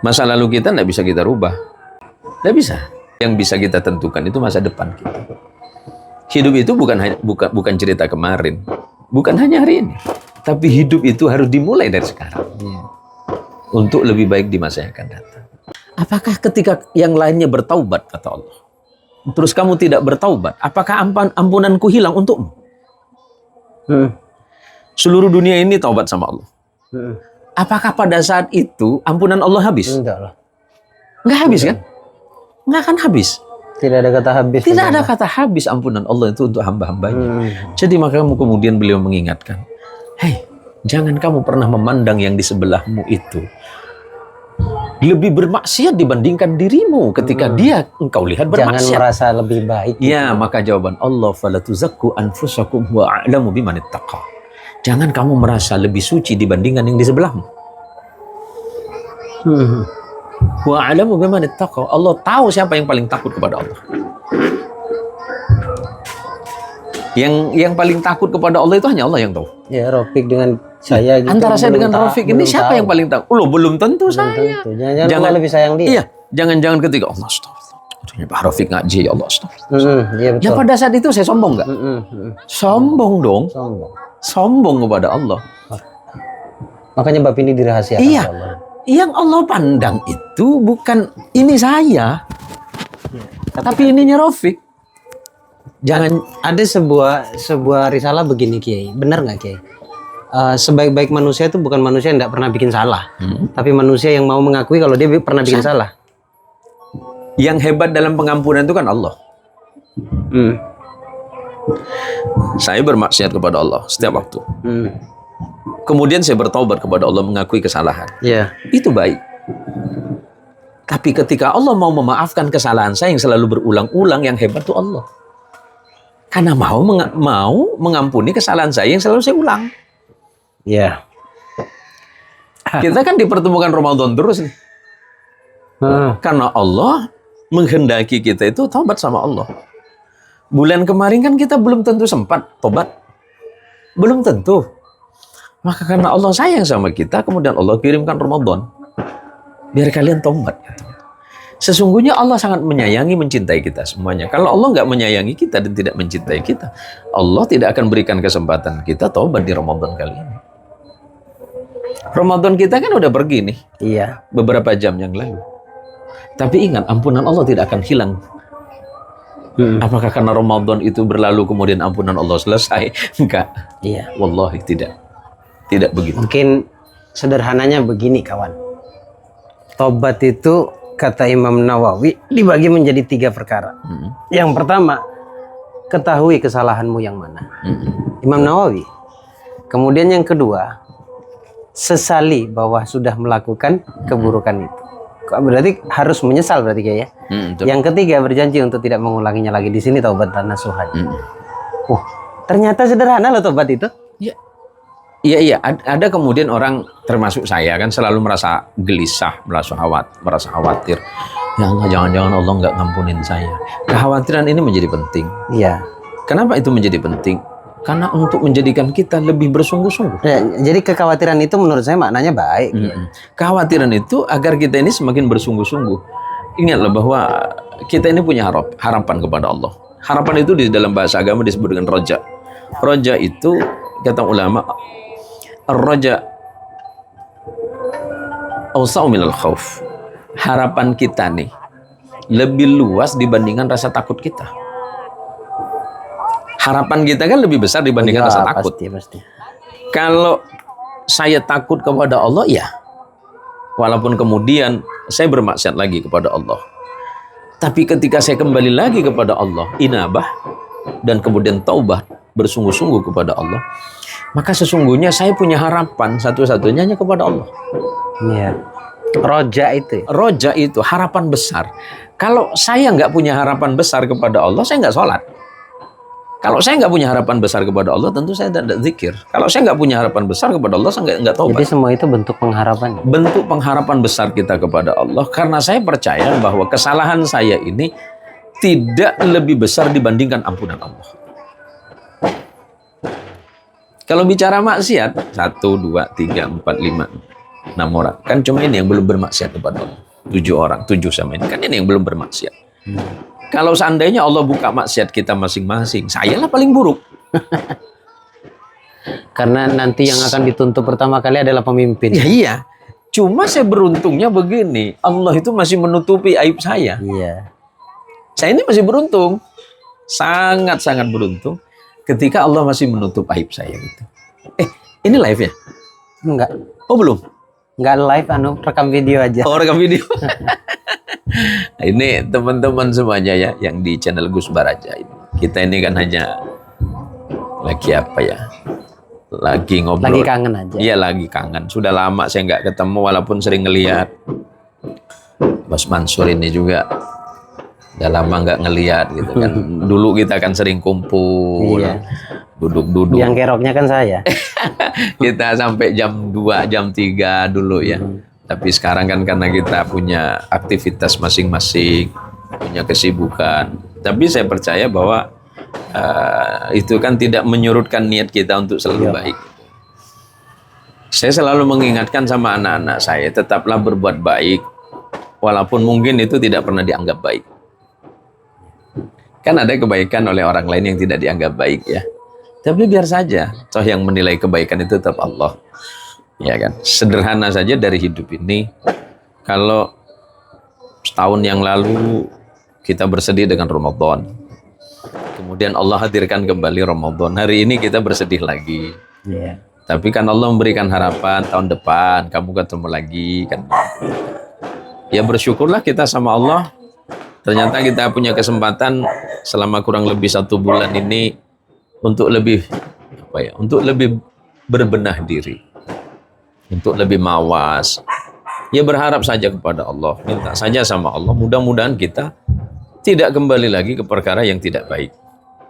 Masa lalu kita tidak bisa kita rubah. Tidak bisa. Yang bisa kita tentukan itu masa depan kita. Hidup itu bukan cerita kemarin. Bukan hanya hari ini. Tapi hidup itu harus dimulai dari sekarang. Untuk lebih baik di masa yang akan datang. Apakah ketika yang lainnya bertaubat, kata Allah, terus kamu tidak bertaubat, apakah ampunanku hilang untukmu? Seluruh dunia ini taubat sama Allah. Apakah pada saat itu ampunan Allah habis? Enggak lah. Enggak habis kan? Enggak akan habis. Tidak ada kata habis. Tidak ada kata habis ampunan Allah itu untuk hamba-hambanya. Jadi maka kemudian beliau mengingatkan, hei, jangan kamu pernah memandang yang di sebelahmu itu lebih bermaksiat dibandingkan dirimu ketika dia engkau lihat bermaksiat. Jangan merasa lebih baik. Ya, maka jawaban Allah, fala tuzakku anfusakum wa a'lamu biman ittaqa. Jangan kamu merasa lebih suci dibandingkan yang di sebelahmu. Wa a'lamu biman ittaqa. Allah tahu siapa yang paling takut kepada Allah. Yang paling takut kepada Allah itu hanya Allah yang tahu. Ya, Rafiq dengan saya gitu. Antara saya dengan Rafiq ini siapa yang paling tahu? Loh, belum tentu saya. Jangan lebih sayang dia. Iya, jangan ketika Allah astagfirullah. Pak Rafiq ngaji, ya Allah astagfirullah. Iya betul. Ya pada saat itu saya sombong nggak? Sombong dong. Sombong kepada Allah. Makanya bab ini dirahasiakan. Iya. Allah. Yang Allah pandang itu bukan ini saya. Tapi ininya Rafiq. Jangan ada sebuah risalah begini, Kiai. Benar nggak, Kiai? Sebaik-baik manusia itu bukan manusia yang tidak pernah bikin salah, tapi manusia yang mau mengakui kalau dia pernah bikin salah. Yang hebat dalam pengampunan itu kan Allah. Saya bermaksiat kepada Allah setiap waktu. Kemudian saya bertaubat kepada Allah, mengakui kesalahan. Iya. Itu baik. Tapi ketika Allah mau memaafkan kesalahan saya yang selalu berulang-ulang, yang hebat itu Allah. Karena mau mengampuni kesalahan saya yang selalu saya ulang. Iya. Kita kan dipertemukan Ramadan terus nih. Karena Allah menghendaki kita itu taubat sama Allah. Bulan kemarin kan kita belum tentu sempat taubat. Belum tentu. Maka karena Allah sayang sama kita, kemudian Allah kirimkan Ramadan. Biar kalian taubat. Sesungguhnya Allah sangat menyayangi, mencintai kita semuanya. Kalau Allah nggak menyayangi kita dan tidak mencintai kita, Allah tidak akan berikan kesempatan kita taubat di Ramadan kali ini. Ramadan kita kan udah pergi nih. Iya. Beberapa jam yang lalu. Tapi ingat, ampunan Allah tidak akan hilang. Apakah karena Ramadan itu berlalu kemudian ampunan Allah selesai? Enggak. Iya. Wallahi tidak. Tidak begitu. Mungkin sederhananya begini, kawan. Tobat itu kata Imam Nawawi dibagi menjadi 3 perkara. Yang pertama, ketahui kesalahanmu yang mana. Imam Nawawi. Kemudian yang kedua, sesali bahwa sudah melakukan keburukan itu. Berarti harus menyesal berarti ya. Yang ketiga, berjanji untuk tidak mengulanginya lagi. Di sini taubat dan nasuhan. Ternyata sederhana loh taubat itu. Iya. Iya. Ada kemudian orang termasuk saya kan selalu merasa gelisah, merasa khawatir. Ya Allah, jangan-jangan Allah nggak ngampunin saya. Kekhawatiran ini menjadi penting. Iya. Kenapa itu menjadi penting? Karena untuk menjadikan kita lebih bersungguh-sungguh. Ya, jadi kekhawatiran itu menurut saya maknanya baik. Kekhawatiran itu agar kita ini semakin bersungguh-sungguh. Ingatlah bahwa kita ini punya harapan kepada Allah. Harapan itu di dalam bahasa agama disebut dengan roja. Roja itu kata ulama, ar-raja awsa'u minal khauf. Harapan kita nih lebih luas dibandingkan rasa takut kita. Harapan kita kan lebih besar dibandingkan rasa takut. Pasti. Kalau saya takut kepada Allah, ya. Walaupun kemudian saya bermaksiat lagi kepada Allah. Tapi ketika saya kembali lagi kepada Allah, inabah, dan kemudian taubat, bersungguh-sungguh kepada Allah, maka sesungguhnya saya punya harapan satu-satunya hanya kepada Allah. Iya. Roja itu. Roja itu harapan besar. Kalau saya nggak punya harapan besar kepada Allah, saya nggak sholat. Kalau saya nggak punya harapan besar kepada Allah, tentu saya tidak zikir. Kalau saya nggak punya harapan besar kepada Allah, saya nggak taubat. Jadi semua itu bentuk pengharapan. Bentuk pengharapan besar kita kepada Allah. Karena saya percaya bahwa kesalahan saya ini tidak lebih besar dibandingkan ampunan Allah. Kalau bicara maksiat, 1, 2, 3, 4, 5. 6 orang. Kan cuma ini yang belum bermaksiat kepada Allah. 7 orang, 7 sama ini. Kan ini yang belum bermaksiat. Kalau seandainya Allah buka maksiat kita masing-masing, sayalah paling buruk. Karena nanti yang akan dituntut pertama kali adalah pemimpin. Ya, iya. Cuma saya beruntungnya begini, Allah itu masih menutupi aib saya. Iya. Saya ini masih beruntung. Sangat-sangat beruntung ketika Allah masih menutup aib saya gitu. Ini live ya? Enggak. Oh, belum? Enggak live, rekam video aja. Oh, rekam video. Ini teman-teman semuanya ya yang di channel Gus Baraja ini. Kita ini kan hanya lagi apa ya? Lagi ngobrol. Lagi kangen aja. Iya, lagi kangen. Sudah lama saya nggak ketemu walaupun sering ngelihat. Mas Mansur ini juga udah lama nggak ngelihat gitu kan. Dulu kita kan sering kumpul. Iya. Duduk-duduk. Yang keroknya kan saya. Kita sampai jam 2, jam 3 dulu ya. Tapi sekarang kan karena kita punya aktivitas masing-masing, punya kesibukan. Tapi saya percaya bahwa itu kan tidak menyurutkan niat kita untuk selalu baik. Saya selalu mengingatkan sama anak-anak saya, tetaplah berbuat baik, walaupun mungkin itu tidak pernah dianggap baik. Kan ada kebaikan oleh orang lain yang tidak dianggap baik ya. Tapi biar saja, toh yang menilai kebaikan itu tetap Allah. Ya kan, sederhana saja dari hidup ini. Kalau setahun yang lalu kita bersedih dengan Ramadan, kemudian Allah hadirkan kembali Ramadan. Hari ini kita bersedih lagi. Iya. Tapi kan Allah memberikan harapan tahun depan kamu ketemu lagi kan. Ya bersyukurlah kita sama Allah. Ternyata kita punya kesempatan selama kurang lebih 1 bulan ini untuk lebih untuk lebih berbenah diri. Untuk lebih mawas. Ya berharap saja kepada Allah. Minta saja sama Allah. Mudah-mudahan kita tidak kembali lagi ke perkara yang tidak baik.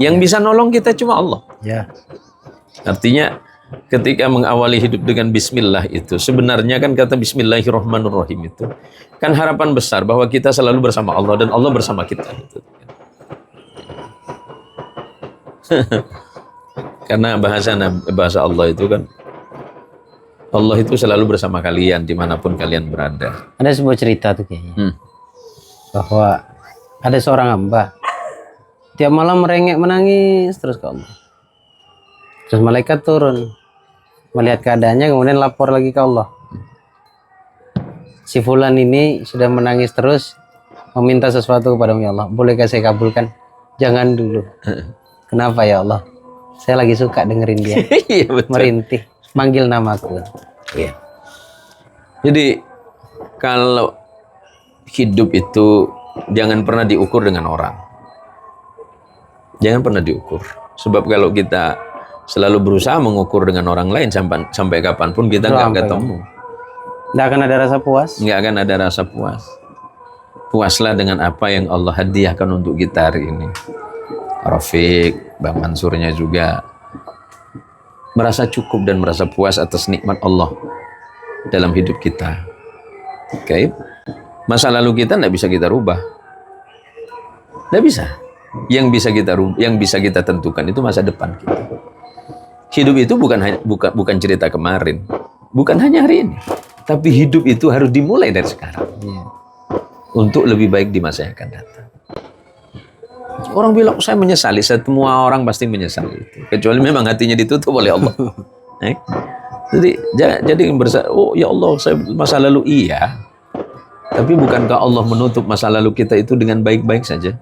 Yang bisa nolong kita cuma Allah. Ya. Artinya ketika mengawali hidup dengan bismillah itu. Sebenarnya kan kata bismillahirrahmanirrahim itu. Kan harapan besar bahwa kita selalu bersama Allah. Dan Allah bersama kita. Karena bahasa Allah itu kan. Allah itu selalu bersama kalian dimanapun kalian berada. Ada sebuah cerita tuh kayaknya. Bahwa ada seorang hamba. Tiap malam merengek menangis terus ke Allah. Terus malaikat turun. Melihat keadaannya kemudian lapor lagi ke Allah. Si fulan ini sudah menangis terus. Meminta sesuatu kepada Allah. Bolehkah saya kabulkan? Jangan dulu. Kenapa ya Allah? Saya lagi suka dengerin dia. Iya, betul. Merintih. Manggil namaku. Iya. Jadi kalau hidup itu jangan pernah diukur dengan orang. Jangan pernah diukur. Sebab kalau kita selalu berusaha mengukur dengan orang lain sampai kapanpun kita nggak ketemu. Nggak akan ada rasa puas. Nggak akan ada rasa puas. Puaslah dengan apa yang Allah hadiahkan untuk kita hari ini. Rafiq, Bang Mansurnya juga merasa cukup dan merasa puas atas nikmat Allah dalam hidup kita. Oke. Masa lalu kita tidak bisa kita rubah. Tidak bisa. Yang bisa kita tentukan itu masa depan kita. Hidup itu bukan cerita kemarin. Bukan hanya hari ini. Tapi hidup itu harus dimulai dari sekarang. Untuk lebih baik di masa yang akan datang. Orang bilang, saya menyesali. Semua orang pasti menyesali itu. Kecuali memang hatinya ditutup oleh Allah. Jadi oh ya Allah, saya masa lalu iya. Tapi bukankah Allah menutup masa lalu kita itu dengan baik-baik saja?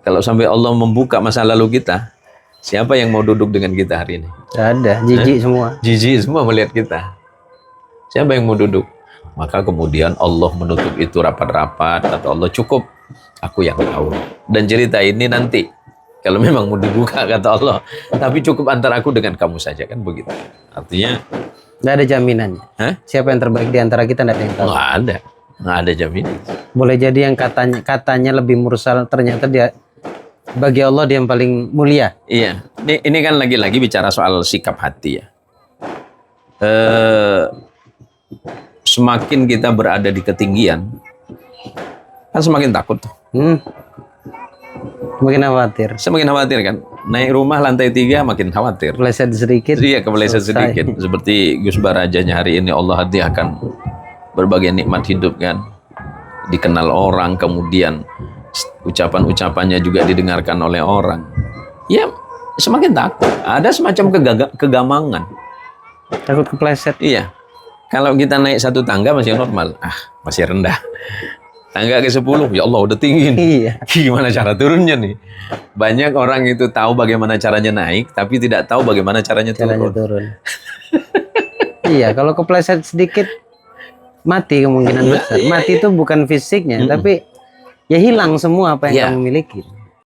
Kalau sampai Allah membuka masa lalu kita, siapa yang mau duduk dengan kita hari ini? Tidak ada, jijik semua. Jijik semua melihat kita. Siapa yang mau duduk? Maka kemudian Allah menutup itu rapat-rapat. Kata Allah, cukup. Aku yang tahu. Dan cerita ini nanti, kalau memang mau dibuka, kata Allah, tapi cukup antara aku dengan kamu saja, kan begitu. Artinya, nggak ada jaminannya. Siapa yang terbaik di antara kita nggak ada yang tahu. Nggak ada jaminan. Boleh jadi yang katanya lebih mursal, ternyata dia bagi Allah dia yang paling mulia. Iya. Ini kan lagi-lagi bicara soal sikap hati ya. Semakin kita berada di ketinggian, kan semakin takut tuh. Makin khawatir. Semakin khawatir kan. Naik rumah lantai 3 makin khawatir. Pleset sedikit. Iya, kepleset selesai. sedikit. Seperti Gus Barajanya hari ini Allah hadiahkan berbagai nikmat hidup kan. Dikenal orang, kemudian ucapan-ucapannya juga didengarkan oleh orang. Ya, semakin takut. Ada semacam kegamangan. Takut kepleset. Iya. Kalau kita naik satu tangga masih normal. Masih rendah. Tangga ke-10, ya Allah udah tinggi nih. Iya. Gimana cara turunnya nih? Banyak orang itu tahu bagaimana caranya naik, tapi tidak tahu bagaimana caranya turun. Iya, kalau kepleset sedikit mati kemungkinan besar. Mati itu bukan fisiknya, tapi ya hilang semua apa yang Iya. kamu miliki.